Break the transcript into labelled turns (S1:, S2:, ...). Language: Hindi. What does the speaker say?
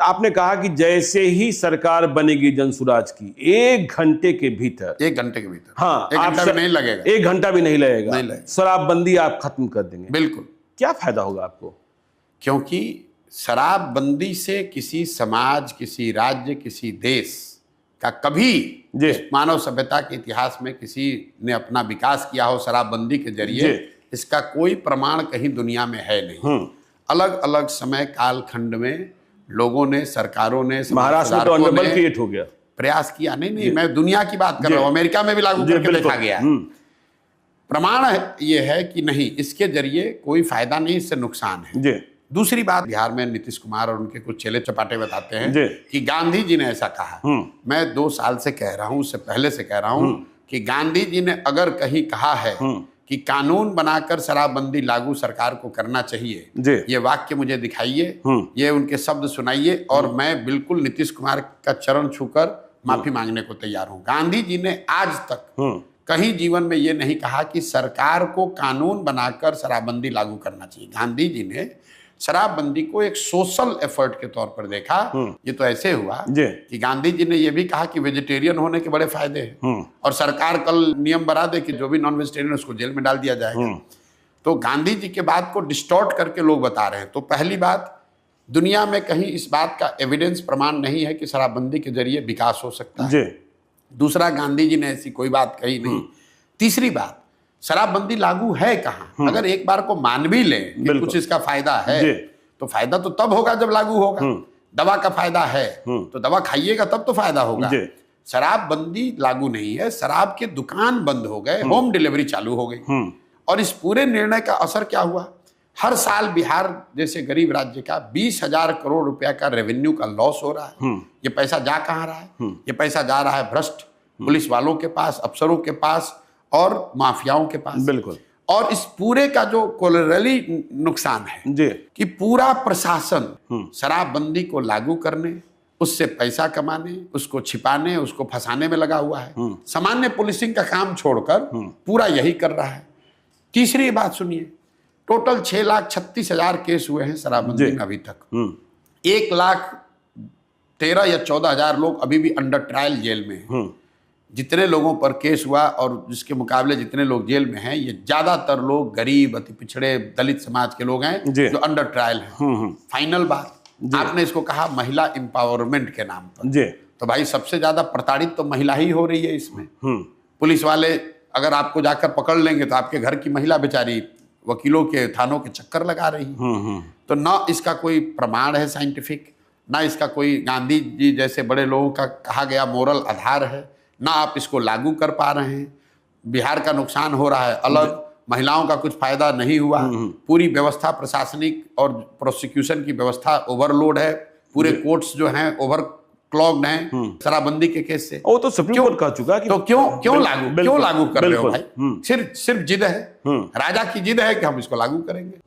S1: आपने कहा कि जैसे ही सरकार बनेगी जनसुराज की 1 घंटे के भीतर,
S2: 1 घंटे के भीतर,
S1: हाँ,
S2: 1 घंटा भी नहीं लगेगा,
S1: 1 घंटा भी नहीं लगेगा,
S2: नहीं लगेगा,
S1: शराबबंदी आप खत्म कर देंगे।
S2: बिल्कुल।
S1: क्या फायदा होगा आपको?
S2: क्योंकि शराबबंदी से किसी समाज, किसी राज्य, किसी देश का कभी मानव सभ्यता के इतिहास में किसी ने अपना विकास किया हो शराबबंदी के जरिए, इसका कोई प्रमाण कहीं दुनिया में है नहीं। अलग अलग समय कालखंड में लोगों ने, सरकारों ने,
S1: महाराष्ट्र में तो अन्नबल क्रिएट हो गया,
S2: प्रयास किया। नहीं, मैं दुनिया की बात कर रहा हूं, अमेरिका में भी लागू करके देखा गया। प्रमाण ये है कि नहीं, इसके जरिए कोई फायदा नहीं, इससे नुकसान है। दूसरी बात, बिहार में नीतीश कुमार और उनके कुछ चेले चपाटे बताते हैं कि गांधी जी ने ऐसा कहा। मैं 2 साल से कह रहा हूं, उससे पहले से कह रहा हूं कि गांधी जी ने अगर कहीं कहा है कि कानून बनाकर शराबबंदी लागू सरकार को करना चाहिए, ये वाक्य मुझे दिखाइए, ये उनके शब्द सुनाइए, और मैं बिल्कुल नीतीश कुमार का चरण छूकर माफी मांगने को तैयार हूं। गांधी जी ने आज तक कहीं जीवन में ये नहीं कहा कि सरकार को कानून बनाकर शराबबंदी लागू करना चाहिए। गांधी जी ने शराबबंदी को एक सोशल एफर्ट के तौर पर देखा। ये तो ऐसे हुआ कि गांधी जी ने यह भी कहा कि वेजिटेरियन होने के बड़े फायदे हैं, और सरकार कल नियम बना दे कि जो भी नॉन वेजिटेरियन उसको जेल में डाल दिया जाएगा। तो गांधी जी के बात को डिस्टॉर्ट करके लोग बता रहे हैं। तो पहली बात, दुनिया में कहीं इस बात का एविडेंस, प्रमाण नहीं है कि शराबबंदी के जरिए विकास हो सकता है। दूसरा, गांधी जी ने ऐसी कोई बात कही नहीं। तीसरी बात, शराबबंदी लागू है कहाँ? अगर एक बार को मान भी ले कि कुछ इसका फायदा है, तो फायदा तो तब होगा जब लागू होगा। दवा का फायदा है तो दवा खाइएगा तब तो फायदा होगा। शराबबंदी लागू नहीं है, शराब के दुकान बंद हो गए, होम डिलीवरी चालू हो गई। और इस पूरे निर्णय का असर क्या हुआ? हर साल बिहार जैसे गरीब राज्य का 20,000 करोड़ रुपया का रेवेन्यू का लॉस हो रहा है। ये पैसा जा कहाँ रहा है? ये पैसा जा रहा है भ्रष्ट पुलिस वालों के पास, अफसरों के पास और माफियाओं के पास।
S1: बिल्कुल।
S2: और इस पूरे का जो कोलैटरली नुकसान है कि पूरा प्रशासन शराबबंदी को लागू करने, उससे पैसा कमाने, उसको छिपाने, उसको फंसाने में लगा हुआ है। सामान्य पुलिसिंग का काम छोड़कर पूरा यही कर रहा है। तीसरी बात सुनिए, टोटल 6,36,000 केस हुए हैं शराबबंदी में अभी तक। 1,13,000 या 14,000 लोग अभी भी अंडर ट्रायल जेल में हैं। जितने लोगों पर केस हुआ और जिसके मुकाबले जितने लोग जेल में हैं, ये ज्यादातर लोग गरीब, अति पिछड़े, दलित समाज के लोग हैं जो अंडर ट्रायल हैं। फाइनल बात, आपने इसको कहा महिला एम्पावरमेंट के नाम पर, तो भाई सबसे ज्यादा प्रताड़ित तो महिला ही हो रही है इसमें। पुलिस वाले अगर आपको जाकर पकड़ लेंगे तो आपके घर की महिला बेचारी वकीलों के, थानों के चक्कर लगा रही है। तो ना इसका कोई प्रमाण है साइंटिफिक, ना इसका कोई गांधी जी जैसे बड़े लोगों का कहा गया मोरल आधार है, ना आप इसको लागू कर पा रहे हैं। बिहार का नुकसान हो रहा है अलग, महिलाओं का कुछ फायदा नहीं हुआ। पूरी व्यवस्था, प्रशासनिक और प्रोसिक्यूशन की व्यवस्था ओवरलोड है। पूरे कोर्ट्स जो हैं ओवर क्लॉग्ड हैं शराबबंदी के केस से।
S1: वो तो सुप्रीम कोर्ट कह चुका कि
S2: तो क्यों लागू कर रहे हो भाई? सिर्फ जिद है, राजा की जिद है कि हम इसको लागू करेंगे।